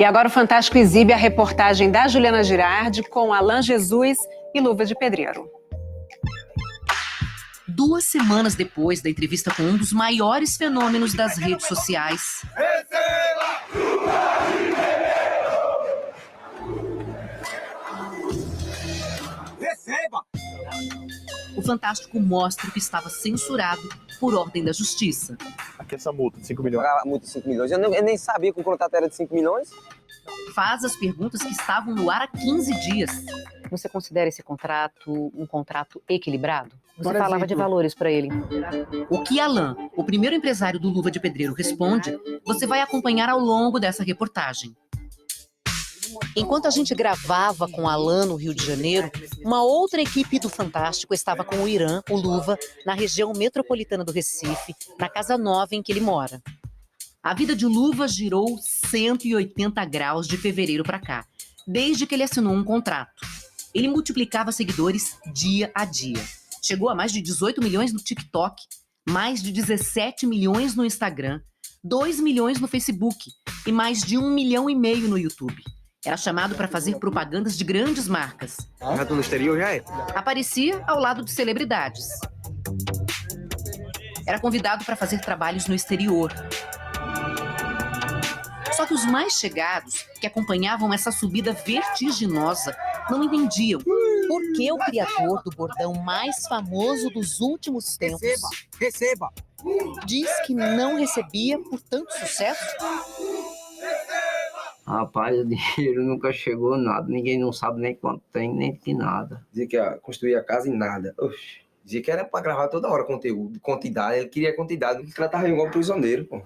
E agora o Fantástico exibe a reportagem da Juliana Girardi com Alan Jesus e Luva de Pedreiro. 2 semanas depois da entrevista com um dos maiores fenômenos das redes sociais, o Fantástico mostra que estava censurado por ordem da Justiça. Aqui essa multa de 5 milhões. A multa de 5 milhões. Eu nem sabia que o contrato era de 5 milhões. Faz as perguntas que estavam no ar há 15 dias. Você considera esse contrato um contrato equilibrado? Você Por falava exemplo, de valores para ele. O que Alan, o primeiro empresário do Luva de Pedreiro, responde, você vai acompanhar ao longo dessa reportagem. Enquanto a gente gravava com Alan no Rio de Janeiro, uma outra equipe do Fantástico estava com o Irã, o Luva, na região metropolitana do Recife, na casa nova em que ele mora. A vida de Luva girou 180 graus de fevereiro para cá, desde que ele assinou um contrato. Ele multiplicava seguidores dia a dia. Chegou a mais de 18 milhões no TikTok, mais de 17 milhões no Instagram, 2 milhões no Facebook e mais de 1,5 milhão no YouTube. Era chamado para fazer propagandas de grandes marcas. Já tô no exterior, já é? Aparecia ao lado de celebridades. Era convidado para fazer trabalhos no exterior. Só que os mais chegados, que acompanhavam essa subida vertiginosa, não entendiam Por que o criador do bordão mais famoso dos últimos tempos Receba! diz que não recebia por tanto sucesso? Rapaz, o dinheiro nunca chegou nada. Ninguém não sabe nem quanto tem, nem que nada. Dizia que ia construir a casa e nada. Oxi. Dizia que era pra gravar toda hora conteúdo, quantidade. Ele queria quantidade, ele tratava igual prisioneiro, pô.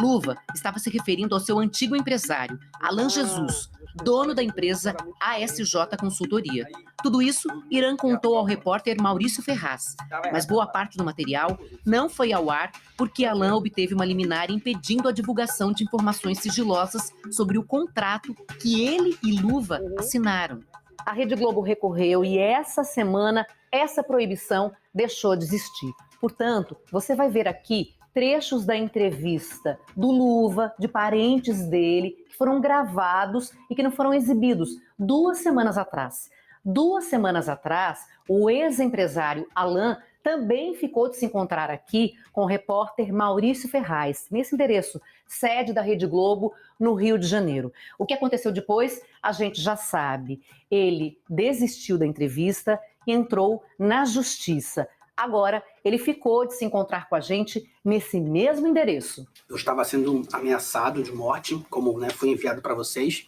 Luva estava se referindo ao seu antigo empresário, Alan Jesus, dono da empresa ASJ Consultoria. Tudo isso, Irã contou ao repórter Maurício Ferraz. Mas boa parte do material não foi ao ar porque Alan obteve uma liminar impedindo a divulgação de informações sigilosas sobre o contrato que ele e Luva assinaram. A Rede Globo recorreu e essa semana essa proibição deixou de existir. Portanto, você vai ver aqui trechos da entrevista do Luva, de parentes dele, que foram gravados e que não foram exibidos 2 semanas atrás. 2 semanas atrás, o ex-empresário Alan também ficou de se encontrar aqui com o repórter Maurício Ferraz, nesse endereço, sede da Rede Globo, no Rio de Janeiro. O que aconteceu depois, a gente já sabe. Ele desistiu da entrevista e entrou na justiça. Agora, ele ficou de se encontrar com a gente nesse mesmo endereço. Eu estava sendo ameaçado de morte, como foi enviado para vocês.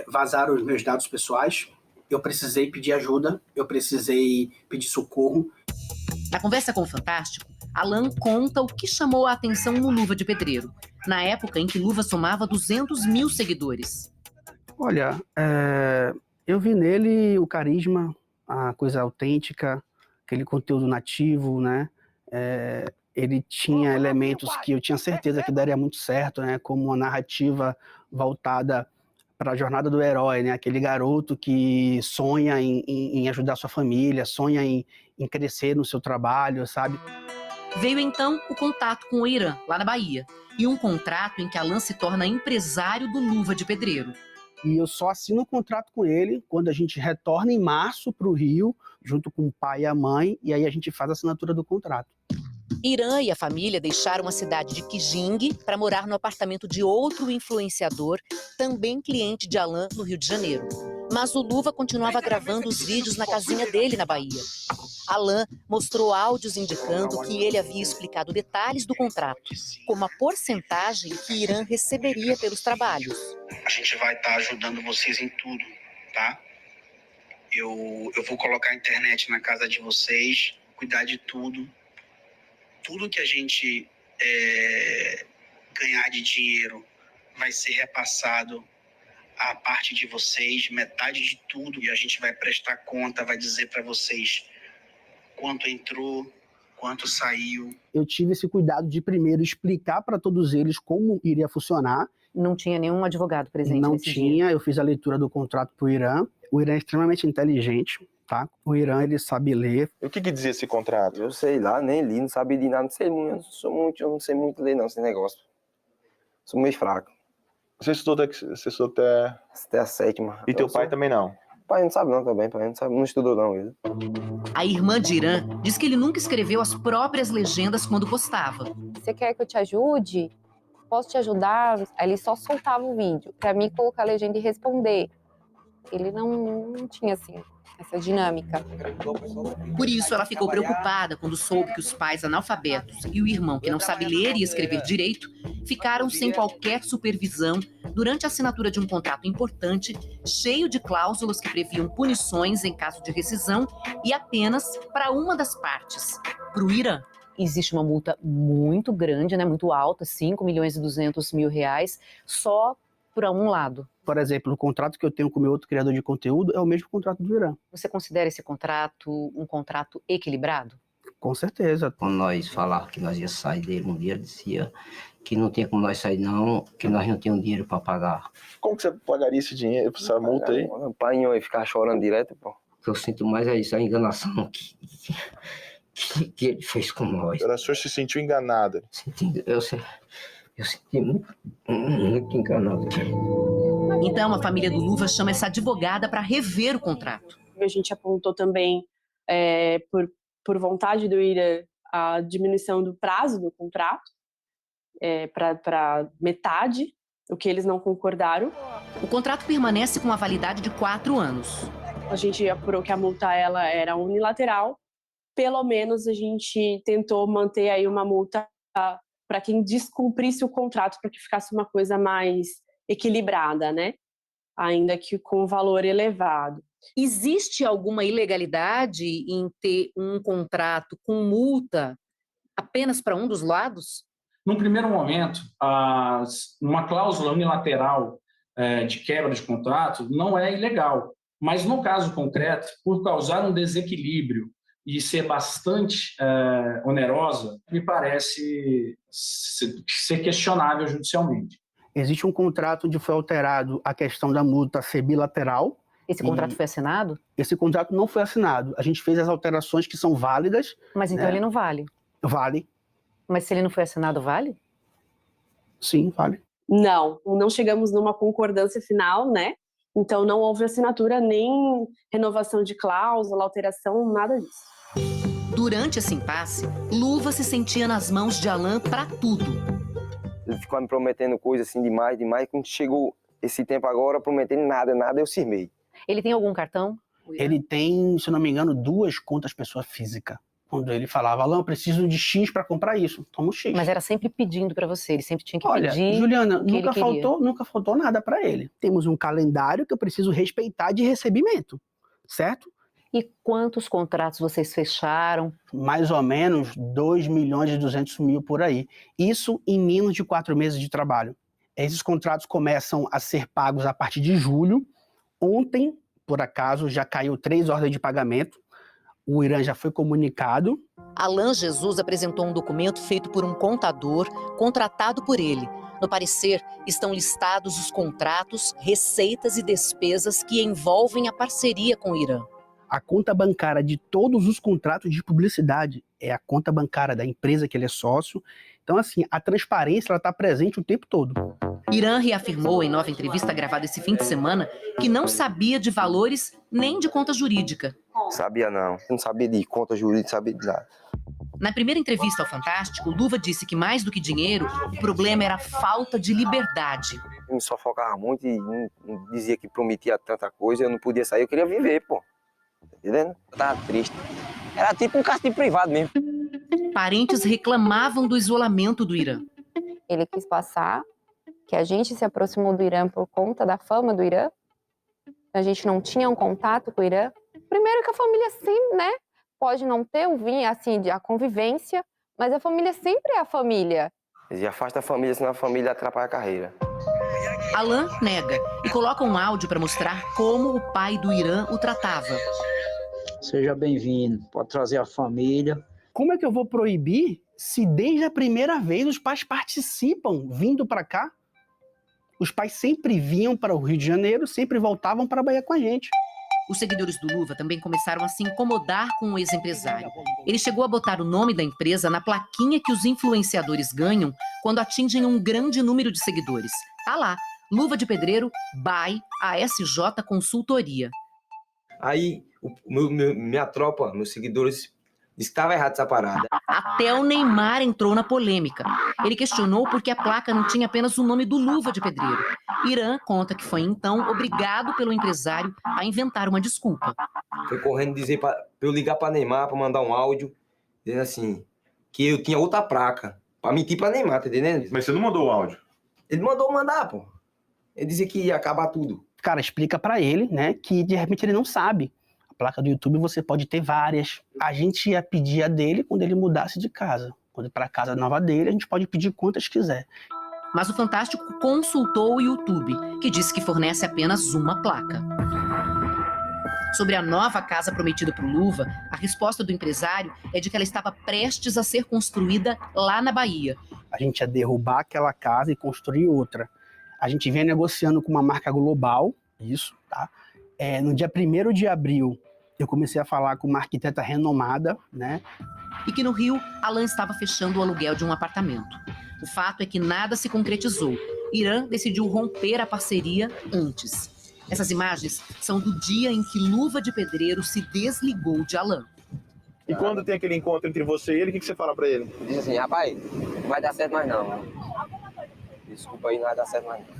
Vazaram os meus dados pessoais. Eu precisei pedir ajuda, eu precisei pedir socorro. Na conversa com o Fantástico, Alan conta o que chamou a atenção no Luva de Pedreiro, na época em que Luva somava 200 mil seguidores. Olha, eu vi nele o carisma, a coisa autêntica, aquele conteúdo nativo, né? Ele tinha elementos que eu tinha certeza que daria muito certo, né? Como uma narrativa voltada para a jornada do herói, né? Aquele garoto que sonha em ajudar sua família, sonha em crescer no seu trabalho, sabe? Veio então o contato com o Irã, lá na Bahia, e um contrato em que Alan se torna empresário do Luva de Pedreiro. E eu só assino o contrato com ele quando a gente retorna em março para o Rio, junto com o pai e a mãe, e aí a gente faz a assinatura do contrato. Irã e a família deixaram a cidade de Kijing para morar no apartamento de outro influenciador, também cliente de Alan, no Rio de Janeiro. Mas o Luva continuava gravando os vídeos na casinha dele na Bahia. Alan mostrou áudios indicando que ele havia explicado detalhes do contrato, como a porcentagem que Irã receberia pelos trabalhos. A gente vai estar ajudando vocês em tudo, tá? Eu vou colocar a internet na casa de vocês, cuidar de tudo. Tudo que a gente ganhar de dinheiro vai ser repassado à parte de vocês, metade de tudo. E a gente vai prestar conta, vai dizer para vocês quanto entrou, quanto saiu. Eu tive esse cuidado de primeiro explicar para todos eles como iria funcionar. Não tinha nenhum advogado presente Não nesse tinha, dia. eu fiz a leitura do contrato para o Irã. O Irã é extremamente inteligente, tá? O Irã, ele sabe ler. E o que dizia esse contrato? Eu sei lá, nem li, não sabia de nada, não sei muito, eu não sei muito ler não, esse negócio. Sou meio fraco. Você estudou até... Até a 7ª. E teu pai também não? Pai não sabe não também, pai não sabe, não estudou não. Ele. A irmã de Irã diz que ele nunca escreveu as próprias legendas quando postava. Você quer que eu te ajude? Posso te ajudar? Aí ele só soltava o vídeo para mim colocar a legenda e responder. Ele não tinha, assim, essa dinâmica. Por isso, ela ficou preocupada quando soube que os pais analfabetos e o irmão, que não sabe ler e escrever direito, ficaram sem qualquer supervisão durante a assinatura de um contrato importante, cheio de cláusulas que previam punições em caso de rescisão e apenas para uma das partes, para o Irã. Existe uma multa muito grande, né, muito alta, 5.200.000 reais, só para um lado. Por exemplo, o contrato que eu tenho com o meu outro criador de conteúdo é o mesmo contrato do Irã. Você considera esse contrato um contrato equilibrado? Com certeza. Quando nós falávamos que nós ia sair dele um dia, ele dizia que não tinha como nós sair não, que nós não tínhamos dinheiro para pagar. Como que você pagaria esse dinheiro, essa multa aí? O pai ia ficar chorando direto, pô. O que eu sinto mais é isso, a enganação que ele fez com nós. O senhor se sentiu enganado? Eu senti muito enganado. Então, a família do Luva chama essa advogada para rever o contrato. A gente apontou também, por vontade do Irã, a diminuição do prazo do contrato para metade, o que eles não concordaram. O contrato permanece com a validade de 4 anos. A gente apurou que a multa ela era unilateral. Pelo menos a gente tentou manter aí uma multa para quem descumprisse o contrato, para que ficasse uma coisa mais equilibrada, né? Ainda que com valor elevado. Existe alguma ilegalidade em ter um contrato com multa apenas para um dos lados? Num primeiro momento, uma cláusula unilateral de quebra de contrato não é ilegal, mas no caso concreto, por causar um desequilíbrio e ser bastante onerosa, me parece ser questionável judicialmente. Existe um contrato onde foi alterado a questão da multa ser bilateral. Esse contrato foi assinado? Esse contrato não foi assinado. A gente fez as alterações que são válidas. Mas então ele não vale? Vale. Mas se ele não foi assinado, vale? Sim, vale. Não chegamos numa concordância final, né? Então não houve assinatura, nem renovação de cláusula, alteração, nada disso. Durante esse impasse, Luva se sentia nas mãos de Alan para tudo. Ele ficou me prometendo coisas assim demais. Quando chegou esse tempo agora, prometendo nada, eu firmei. Ele tem algum cartão? Ele tem, se não me engano, 2 contas pessoa física. Quando ele falava, Alan, eu preciso de X para comprar isso. Toma o X. Mas era sempre pedindo para você, ele sempre tinha que Olha, pedir. Juliana, nunca faltou nada para ele. Temos um calendário que eu preciso respeitar de recebimento, certo? E quantos contratos vocês fecharam? Mais ou menos 2.200.000 por aí. Isso em menos de 4 meses de trabalho. Esses contratos começam a ser pagos a partir de julho. Ontem, por acaso, já caiu 3 ordens de pagamento. O Irã já foi comunicado. Alan Jesus apresentou um documento feito por um contador contratado por ele. No parecer, estão listados os contratos, receitas e despesas que envolvem a parceria com o Irã. A conta bancária de todos os contratos de publicidade é a conta bancária da empresa que ele é sócio. Então, assim, a transparência está presente o tempo todo. Irã reafirmou em nova entrevista gravada esse fim de semana que não sabia de valores nem de conta jurídica. Sabia não sabia de conta jurídica, sabia de nada. Na primeira entrevista ao Fantástico, Luva disse que mais do que dinheiro, o problema era a falta de liberdade. Eu me sufocava muito e dizia que prometia tanta coisa, eu não podia sair, eu queria viver, pô. Tá entendendo? Eu tava triste. Era tipo um castigo privado mesmo. Parentes reclamavam do isolamento do Irã. Ele quis passar que a gente se aproximou do Irã por conta da fama do Irã. A gente não tinha um contato com o Irã. Primeiro que a família sempre, né? Pode não ter a convivência, mas a família sempre é a família. Eles afastam a família, senão a família atrapalha a carreira. Alan nega e coloca um áudio para mostrar como o pai do Irã o tratava. Seja bem-vindo, pode trazer a família. Como é que eu vou proibir se desde a primeira vez os pais participam vindo para cá? Os pais sempre vinham para o Rio de Janeiro, sempre voltavam para a Bahia com a gente. Os seguidores do Luva também começaram a se incomodar com o ex-empresário. Ele chegou a botar o nome da empresa na plaquinha que os influenciadores ganham quando atingem um grande número de seguidores. Tá lá, Luva de Pedreiro by ASJ Consultoria. Aí, minha tropa, meus seguidores, estava errado essa parada. Até o Neymar entrou na polêmica. Ele questionou por que a placa não tinha apenas o nome do Luva de Pedreiro. Irã conta que foi então obrigado pelo empresário a inventar uma desculpa. Foi correndo dizer pra eu ligar pra Neymar, pra mandar um áudio, dizendo assim, que eu tinha outra placa. Pra mentir pra Neymar, tá entendendo? Mas você não mandou o áudio? Ele mandou mandar, pô. Ele dizia que ia acabar tudo. Cara, explica pra ele, né, que de repente ele não sabe. A placa do YouTube você pode ter várias. A gente ia pedir a dele quando ele mudasse de casa. Quando ir pra casa nova dele, a gente pode pedir quantas quiser. Mas o Fantástico consultou o YouTube, que disse que fornece apenas uma placa. Sobre a nova casa prometida para o Luva, a resposta do empresário é de que ela estava prestes a ser construída lá na Bahia. A gente ia derrubar aquela casa e construir outra. A gente vinha negociando com uma marca global, isso, tá? No dia 1º de abril, eu comecei a falar com uma arquiteta renomada, né? E que no Rio, Alan estava fechando o aluguel de um apartamento. O fato é que nada se concretizou. Irã decidiu romper a parceria antes. Essas imagens são do dia em que Luva de Pedreiro se desligou de Alan. E quando tem aquele encontro entre você e ele, o que você fala pra ele? Diz assim, rapaz, não vai dar certo mais não. Desculpa aí, não vai dar certo mais não.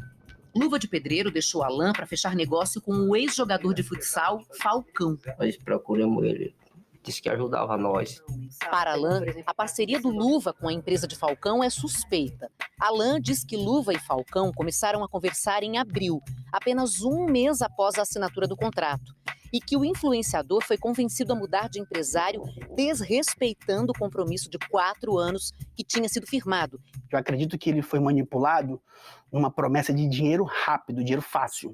Luva de Pedreiro deixou Alan para fechar negócio com o ex-jogador de futsal, Falcão. Nós procuramos ele. Disse que ajudava nós. Para Alan, a parceria do Luva com a empresa de Falcão é suspeita. Alan diz que Luva e Falcão começaram a conversar em abril, apenas um mês após a assinatura do contrato, e que o influenciador foi convencido a mudar de empresário, desrespeitando o compromisso de 4 anos que tinha sido firmado. Eu acredito que ele foi manipulado numa promessa de dinheiro rápido, dinheiro fácil.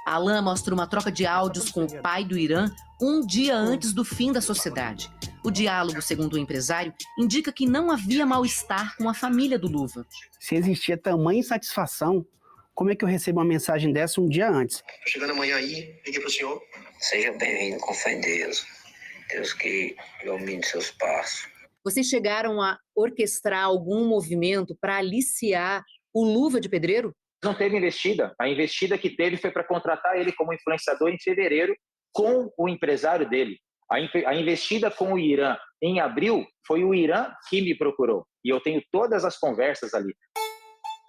Alan mostra uma troca de áudios com o pai do Irã um dia antes do fim da sociedade. O diálogo, segundo o empresário, indica que não havia mal-estar com a família do Luva. Se existia tamanha insatisfação, como é que eu recebo uma mensagem dessa um dia antes? Chegando amanhã aí, liguei pro senhor. Seja bem-vindo, com fé em Deus. Deus que ilumine seus passos. Vocês chegaram a orquestrar algum movimento para aliciar o Luva de Pedreiro? Não teve investida. A investida que teve foi para contratar ele como influenciador em fevereiro com o empresário dele. A investida com o Irã em abril foi o Irã que me procurou. E eu tenho todas as conversas ali.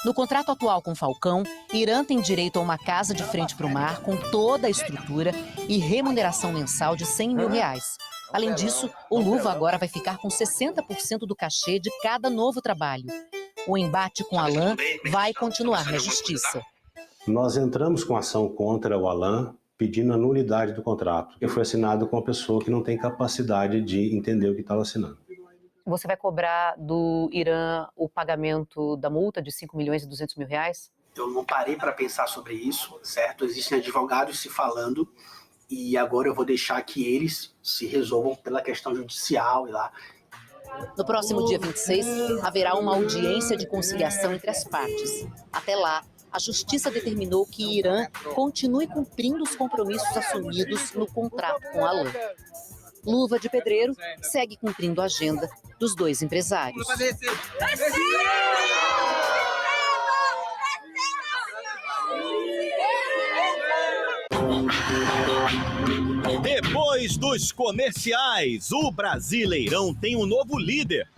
No contrato atual com Falcão, Irã tem direito a uma casa de frente para o mar com toda a estrutura e remuneração mensal de R$100 mil. Além disso, o Luva agora vai ficar com 60% do cachê de cada novo trabalho. O embate com Alan vai continuar na justiça. Nós entramos com ação contra o Alan, pedindo a nulidade do contrato, que foi assinado com uma pessoa que não tem capacidade de entender o que estava assinando. Você vai cobrar do Irã o pagamento da multa de R$5 milhões e 200 mil? Eu não parei para pensar sobre isso, certo? Existem advogados se falando e agora eu vou deixar que eles se resolvam pela questão judicial e lá. No próximo dia 26, haverá uma audiência de conciliação entre as partes. Até lá, a Justiça determinou que Irã continue cumprindo os compromissos assumidos no contrato com Alan. Luva de Pedreiro segue cumprindo a agenda dos dois empresários. Depois dos comerciais, o Brasileirão tem um novo líder.